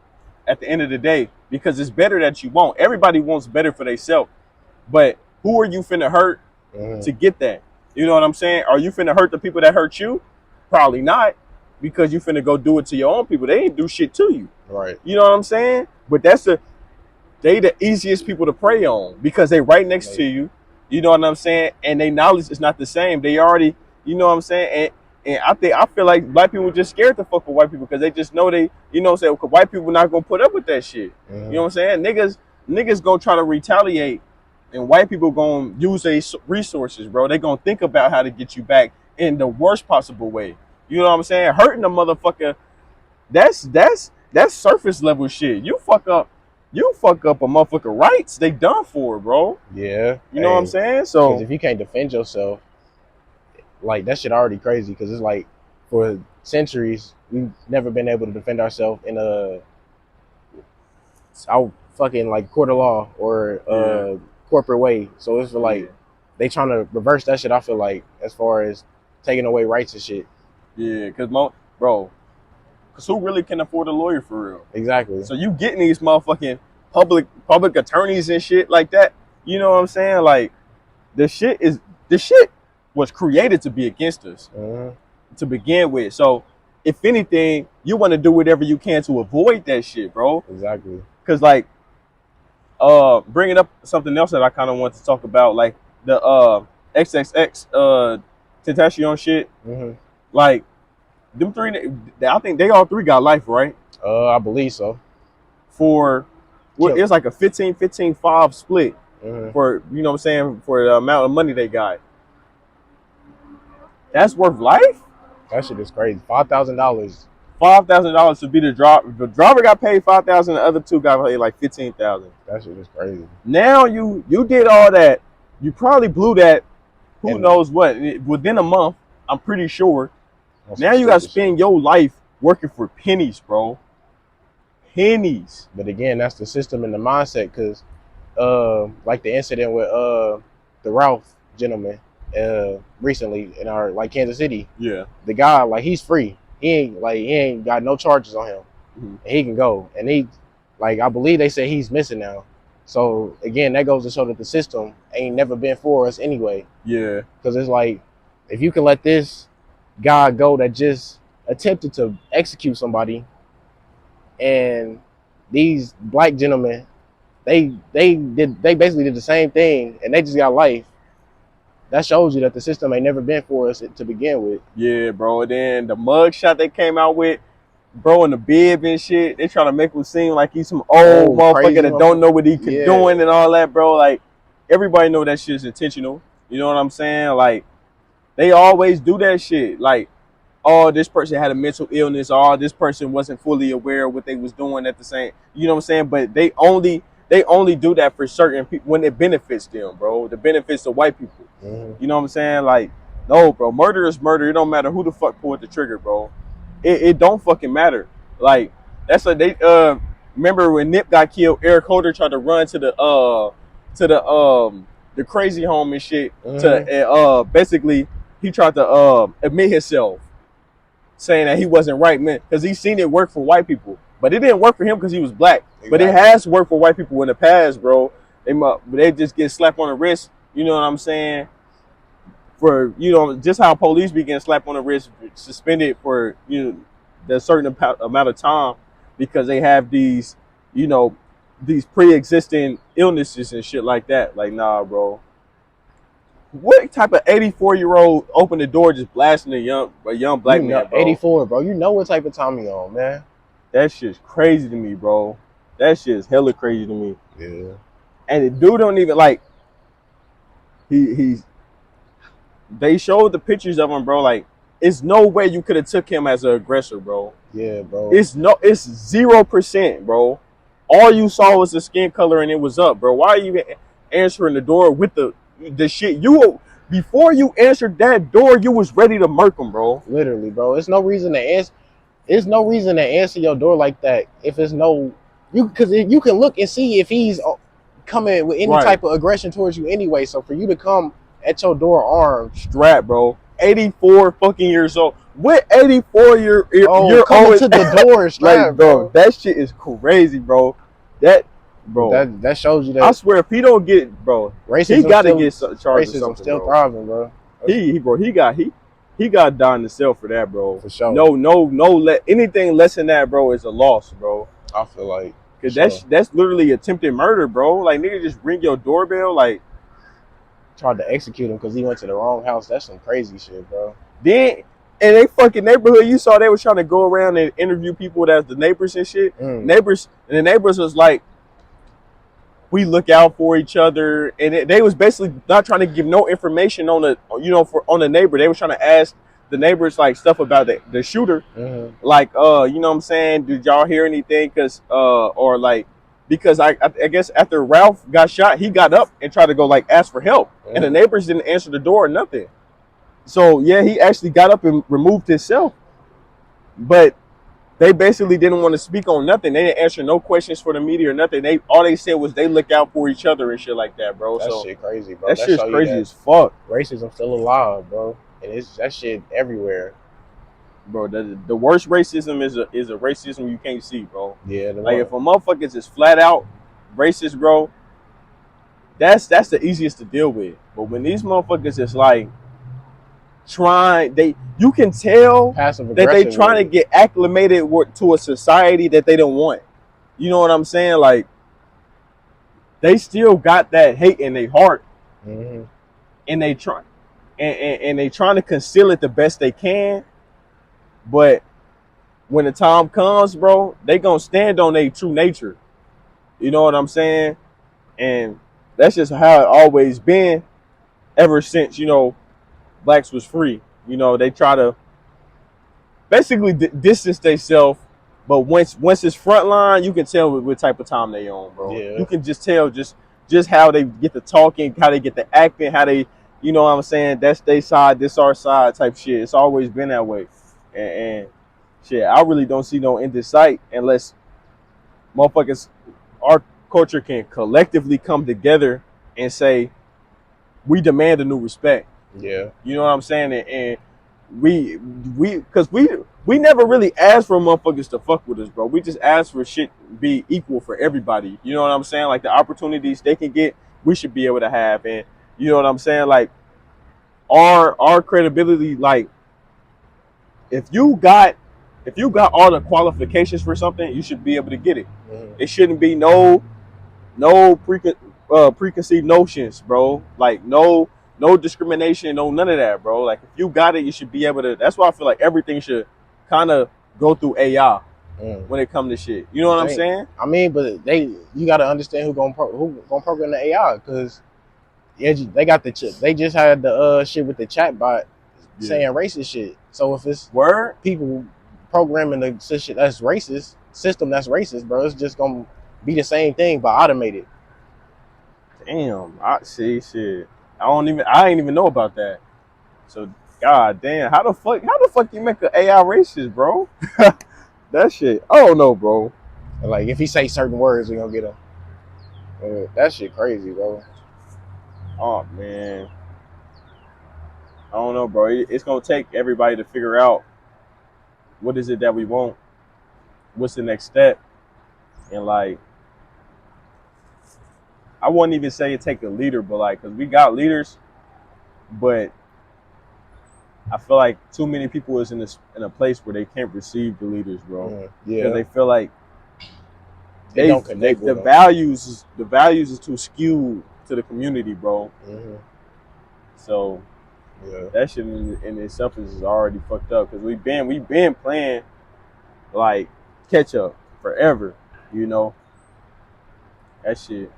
at the end of the day? Because it's better that you want. Everybody wants better for themselves, but who are you finna hurt to get that? You know what I'm saying? Are you finna hurt the people that hurt you? Probably not, because you finna go do it to your own people. They ain't do shit to you. Right. You know what I'm saying? But they the easiest people to prey on because they right next to you. You know what I'm saying? And their knowledge is not the same. They already You know what I'm saying? And I feel like black people just scared to fuck with white people because they just know they, you know what I'm saying, because white people not gonna put up with that shit. You know what I'm saying? Niggas gonna try to retaliate, and white people gonna use their resources, bro. They gonna think about how to get you back in the worst possible way. You know what I'm saying? Hurting a motherfucker, that's surface level shit. You fuck up a motherfucker rights, they done for, bro. Yeah. You know what I'm saying? Because So if you can't defend yourself, like that shit already crazy. Because it's like for centuries we've never been able to defend ourselves in a fucking like court of law or corporate way. So it's for like they trying to reverse that shit. I feel like as far as taking away rights and shit. yeah, cause who really can afford a lawyer for real? Exactly. So you getting these motherfucking public attorneys and shit like that. You know what I'm saying? Like the shit was created to be against us to begin with. So if anything, you want to do whatever you can to avoid that shit, bro. Exactly. Cause like bringing up something else that I kind of want to talk about, like the XXX Tentacion shit. Like them three, I think they all three got life, right? I believe so. For it's like a 15-15-5 split for, you know what I'm saying, for the amount of money they got. That's worth life? That shit is crazy. $5,000. $5,000 to be the driver. The driver got paid $5,000. The other two got paid like $15,000. That shit is crazy. Now you did all that. You probably blew that. Who knows what? Within a month, I'm pretty sure. Now you got to spend your life working for pennies, bro. Pennies. But again, that's the system and the mindset. Cause like the incident with the Ralph gentleman recently in our like Kansas City. Yeah. The guy, like, he's free. He ain't got no charges on him. And he can go. And he, like, I believe they say he's missing now. So again, that goes to show that the system ain't never been for us anyway. Yeah. Because it's like, if you can let this guy go that just attempted to execute somebody, and these black gentlemen, they basically did the same thing and they just got life. That shows you that the system ain't never been for us to begin with. Yeah, bro. And then the mug shot they came out with, bro, and the bib and shit, they trying to make him seem like he's some old motherfucker that don't know what he can doing and all that, bro. Like, everybody know that shit is intentional. You know what I'm saying? Like, they always do that shit. Like, oh, this person had a mental illness, or this person wasn't fully aware of what they was doing at the same, you know what I'm saying? But they only do that for certain people when it benefits them, bro. It benefits the white people. You know what I'm saying? Like, no, bro, murder is murder. It don't matter who the fuck pulled the trigger, bro. It don't fucking matter. Like, that's what they remember when Nip got killed, Eric Holder tried to run to the crazy home and shit to basically he tried to admit himself, saying that he wasn't right, man, because he seen it work for white people. But it didn't work for him because he was black. Exactly. But it has worked for white people in the past, bro. They just get slapped on the wrist, you know what I'm saying? For, you know, just how police be getting slapped on the wrist, suspended for, you know, a certain amount of time because they have these, you know, these pre-existing illnesses and shit like that. Like, nah, bro. What type of 84-year-old opened the door just blasting a young black man, bro? 84, bro. You know what type of time you on, man. That shit's crazy to me, bro. That shit's hella crazy to me. Yeah. And the dude don't even, like, they showed the pictures of him, bro. Like, it's no way you could have took him as an aggressor, bro. Yeah, bro. It's 0%, bro. All you saw was the skin color and it was up, bro. Why are you even answering the door with the shit? Before you answered that door, you was ready to murk him, bro. Literally, bro. It's no reason to answer. There's no reason to answer your door like that if it's no because you can look and see if he's coming with any type of aggression towards you anyway. So for you to come at your door armed, strapped, bro. 84 fucking years old. What 84 year old coming to the door strapped, like, bro? That shit is crazy, bro. That shows you that. I swear, if he don't get it, bro, racism, he got to get charged with something, still thriving, bro. He got to die in the cell for that, bro. For sure. No, anything less than that, bro, is a loss, bro. I feel like, because that's literally attempted murder, bro. Like, nigga, just ring your doorbell, like, tried to execute him because he went to the wrong house. That's some crazy shit, bro. Then in they fucking neighborhood, you saw they was trying to go around and interview people that's the neighbors and shit. Neighbors, and the neighbors was like, we look out for each other, and they was basically not trying to give no information on the, on the neighbor. They was trying to ask the neighbors like stuff about the shooter, like you know what I'm saying? Did y'all hear anything? Or like, because I guess after Ralph got shot, he got up and tried to go like ask for help, and the neighbors didn't answer the door or nothing. So yeah, he actually got up and removed himself, but they basically didn't want to speak on nothing. They didn't answer no questions for the media or nothing. All they said was they look out for each other and shit like that, bro. That shit crazy, bro. That shit's crazy as fuck. Racism still alive, bro, and that shit everywhere, bro. The worst racism is a racism you can't see, bro. Yeah, like if a motherfucker is flat out racist, bro, that's the easiest to deal with. But when these motherfuckers is like you can tell that they trying to get acclimated to a society that they don't want. You know what I'm saying? Like they still got that hate in their heart, and they try and they trying to conceal it the best they can. But when the time comes, bro, they gonna stand on their true nature. You know what I'm saying? And that's just how it always been ever since, blacks was free. They try to basically distance themselves, but once it's front line, you can tell what type of time they on, bro. Yeah. You can just tell just how they get the talking, how they get the acting, how they, you know what I'm saying, that's their side, this our side type shit. It's always been that way. And shit, I really don't see no end in sight unless motherfuckers, our culture can collectively come together and say, we demand a new respect. Yeah. You know what I'm saying? And because we never really asked for motherfuckers to fuck with us, bro. We just asked for shit be equal for everybody. You know what I'm saying? Like the opportunities they can get, we should be able to have. And you know what I'm saying? Like our credibility, like if you got all the qualifications for something, you should be able to get it. It shouldn't be no preconceived notions, bro. Like no discrimination, no none of that, bro. Like if you got it, you should be able to. That's why I feel like everything should kind of go through AI when it comes to shit. You know what I'm saying? I mean, but you got to understand who gonna program the AI, because they got the chip. They just had the shit with the chat bot saying racist shit. So if it's people programming the shit that's racist, system that's racist, bro, it's just gonna be the same thing but automated. Damn, I see shit. I ain't even know about that. So god damn, how the fuck you make an AI racist, bro? That shit, I don't know, bro. Like if he say certain words, we gonna get him. That shit crazy, bro. Oh man, I don't know, bro. It's gonna take everybody to figure out what is it that we want, what's the next step, and like I wouldn't even say it take a leader, but like, cause we got leaders, but I feel like too many people is in a place where they can't receive the leaders, bro. Yeah, because they feel like they don't connect with the values is too skewed to the community, bro. So that shit in itself is already fucked up, because we've been playing like catch up forever, that shit.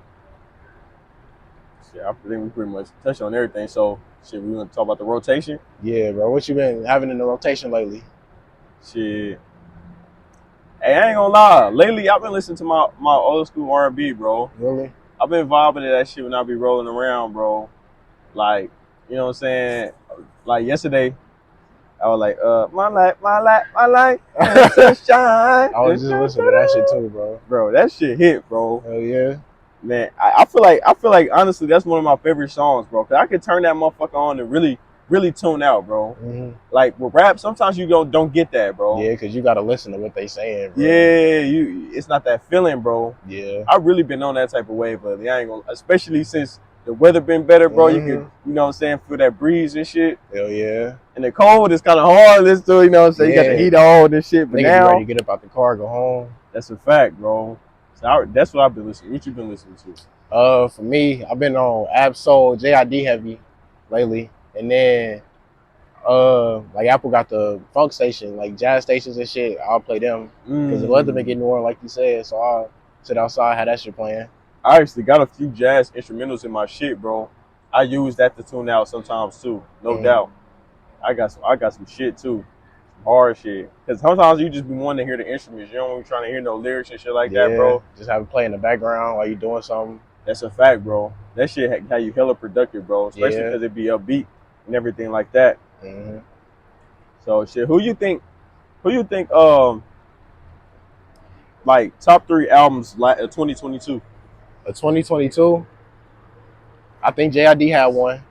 I think we pretty much touched on everything. So shit, we want to talk about the rotation. Yeah, bro. What you been having in the rotation lately? Shit. Hey, I ain't gonna lie. Lately, I've been listening to my old school R&B, bro. Really? I've been vibing to that shit when I be rolling around, bro. Like, you know what I'm saying? Like yesterday, I was like, my life, sunshine. I was just listening to that shit too, bro. Bro, that shit hit, bro. Hell yeah. Man, I feel like honestly that's one of my favorite songs, bro. Cause I could turn that motherfucker on and really tune out, bro. Like with rap, sometimes you don't get that, bro. Yeah, cause you gotta listen to what they saying, bro. Yeah, it's not that feeling, bro. Yeah, I really been on that type of way, but I ain't gonna, especially since the weather been better, bro. You can, you know what I'm saying, feel that breeze and shit. Hell yeah. And the cold is kind of hard, let's do, you know what I'm saying. You got the heat on and shit, but now ready to get up out the car, go home. That's a fact, bro. So that's what I've been listening. What you been listening to? For me, I've been on Absol, JID heavy lately, and then like Apple got the funk station, like jazz stations and shit. I'll play them because the weather been getting warm, like you said. So I'll sit outside, have that shit playing. I actually got a few jazz instrumentals in my shit, bro. I use that to tune out sometimes too, no doubt. I got some shit too, hard shit. Cause sometimes you just be wanting to hear the instruments. You don't be trying to hear no lyrics and shit like that, bro. Just have it play in the background while you doing something. That's a fact, bro. That shit how you hella productive, bro. Especially because it be upbeat and everything like that. So shit, who you think? Like top 3 albums like 2022. 2022, I think JID had one.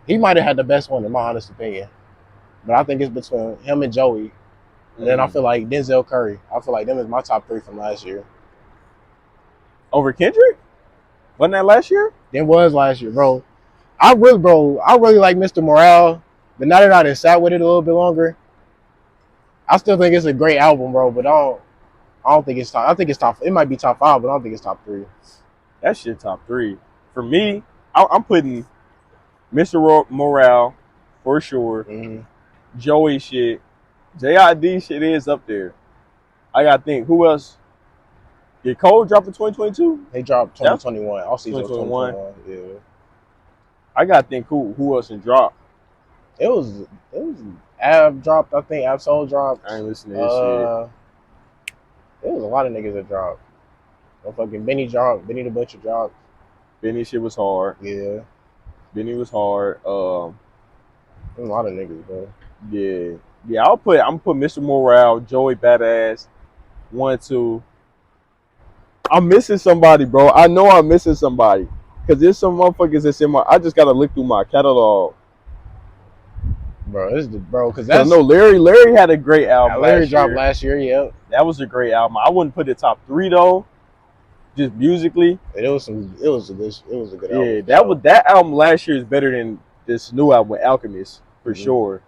He might have had the best one in my honest opinion, but I think it's between him and Joey. And then I feel like Denzel Curry. I feel like them is my top 3 from last year. Over Kendrick? Wasn't that last year? It was last year, bro. I really like Mr. Morale, but now that I done sat with it a little bit longer, I still think it's a great album, bro. But I don't think it's top. I think it's top. It might be top 5, but I don't think it's top 3. That shit top 3 for me. I'm putting Mr. Morale for sure. Joey shit, JID shit is up there. I gotta think who else. Did Cole drop in 2022? They dropped 2021. All season 2021. Yeah. I gotta think who else in drop. It was Ab dropped. I think Absol dropped. I ain't listening to this shit. There was a lot of niggas that dropped. Fucking Benny dropped. Benny the Butcher dropped. Benny shit was hard. Yeah. Benny was hard. There's a lot of niggas, bro. Yeah. I'm gonna put Mr. Morale, Joey Badass, 1, 2. I'm missing somebody, bro. I know I'm missing somebody. Cause there's some motherfuckers that's in my. I just gotta look through my catalog, bro. Cause that's. I know Larry had a great album. Larry dropped last year. Yep. That was a great album. I wouldn't put it top 3 though, just musically. It was a good album. Yeah, that album last year is better than this new album with Alchemist for sure.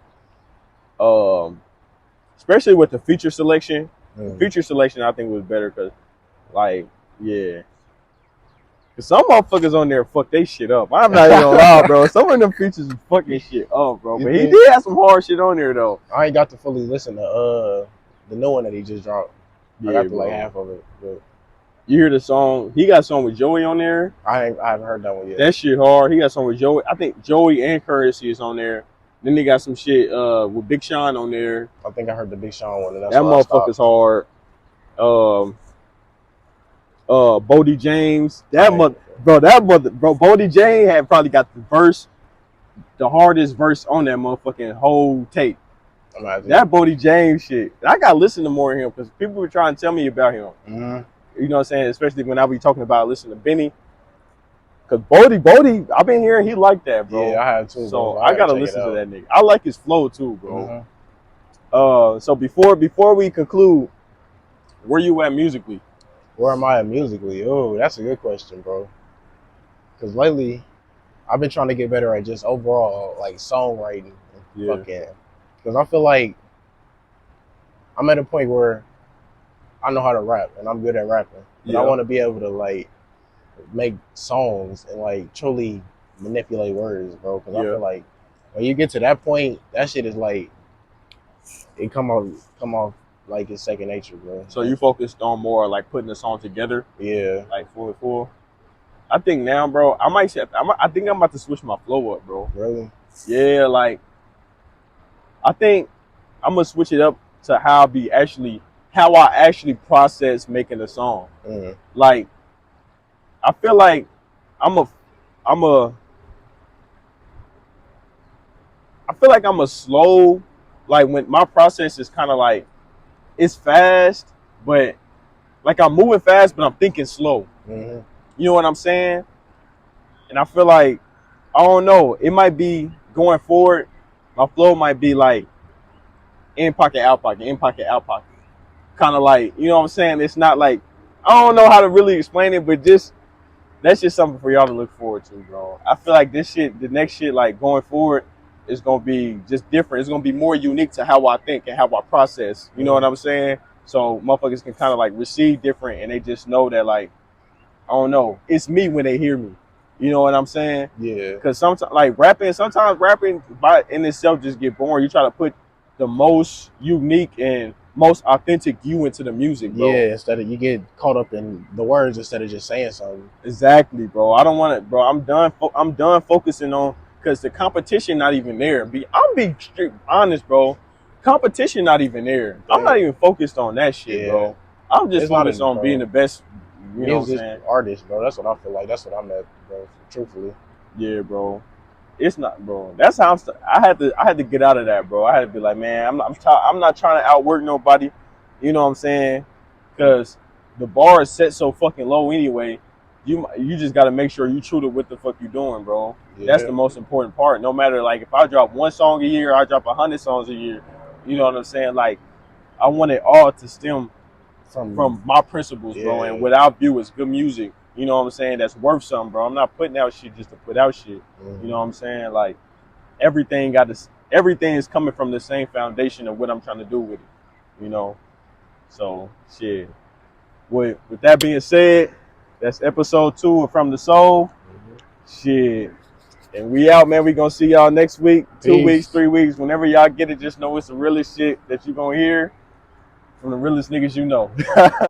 Especially with the feature selection. The feature selection I think was better because, like, yeah. Cause some motherfuckers on there fuck they shit up. I'm not even gonna lie, bro. Some of them features fucking shit up, bro. But he did have some hard shit on there though. I ain't got to fully listen to the new one that he just dropped. Yeah, I got to like half of it. But you hear the song? He got a song with Joey on there. I haven't heard that one yet. That shit hard. He got a song with Joey. I think Joey and Currency is on there. Then they got some shit with Big Sean on there. I think I heard the Big Sean one. And that's that motherfucker's hard. Bodie James. Bodie James had probably got the hardest verse on that motherfucking whole tape. Imagine. That Bodie James shit. I gotta listen to more of him because people were trying to tell me about him. You know what I'm saying? Especially when I be talking about listening to Benny. Cause Bodie, I've been hearing he like that, bro. Yeah, I have too. So bro. I gotta listen to that nigga. I like his flow too, bro. So before we conclude, where you at musically? Where am I at musically? Oh, that's a good question, bro. Cause lately, I've been trying to get better at just overall like songwriting. Cause I feel like I'm at a point where I know how to rap and I'm good at rapping. But I want to be able to like make songs and like truly manipulate words, bro. Cause I feel like when you get to that point, that shit is like it come off like it's second nature, bro. So you focused on more like putting the song together? Yeah. Like full. I think now, bro, I think I'm about to switch my flow up, bro. Really? Yeah, like I think I'm gonna switch it up to how I actually process making a song. Like I feel like I'm a slow, like when my process is kind of like it's fast, but like I'm moving fast, but I'm thinking slow. You know what I'm saying? And I feel like, I don't know, it might be going forward, my flow might be like in pocket, out pocket, in pocket, out pocket. Kind of like, you know what I'm saying? It's not like, I don't know how to really explain it, but that's just something for y'all to look forward to, bro. I feel like the next shit, like going forward, is gonna be just different. It's gonna be more unique to how I think and how I process. You know what I'm saying? So motherfuckers can kind of like receive different, and they just know that like I don't know, it's me when they hear me. You know what I'm saying? Yeah. Because sometimes like sometimes rapping by in itself just get boring. You try to put the most unique and most authentic you into the music, bro. Yeah, instead of you get caught up in the words instead of just saying something. Exactly, bro. I don't want it, bro. I'm done. I'm done focusing on because the competition not even there. I'm be strict honest, bro. Competition not even there. I'm not even focused on that shit, Yeah. bro. I'm just It's not focused in, on bro. being the best. You know what I'm Music saying? artist, bro. That's what I feel like. That's what I'm at, bro. Truthfully. Yeah, bro. It's not, bro. That's how I had to get out of that, bro. I had to be like, man, I'm not trying to outwork nobody. You know what I'm saying? Because the bar is set so fucking low anyway. You just got to make sure you true to what the fuck you doing, bro. Yeah. That's the most important part. No matter like if I drop one song a year, I drop 100 songs a year. You know what I'm saying? Like I want it all to stem from my principles, bro, and what I view as good music. You know what I'm saying? That's worth something, bro. I'm not putting out shit just to put out shit. You know what I'm saying? Like everything is coming from the same foundation of what I'm trying to do with it. You know? So shit. With that being said, that's episode 2 of From the Soul. Shit. And we out, man. We gonna see y'all next week, 2 weeks, 3 weeks. Whenever y'all get it, just know it's the realest shit that you gonna hear from the realest niggas you know.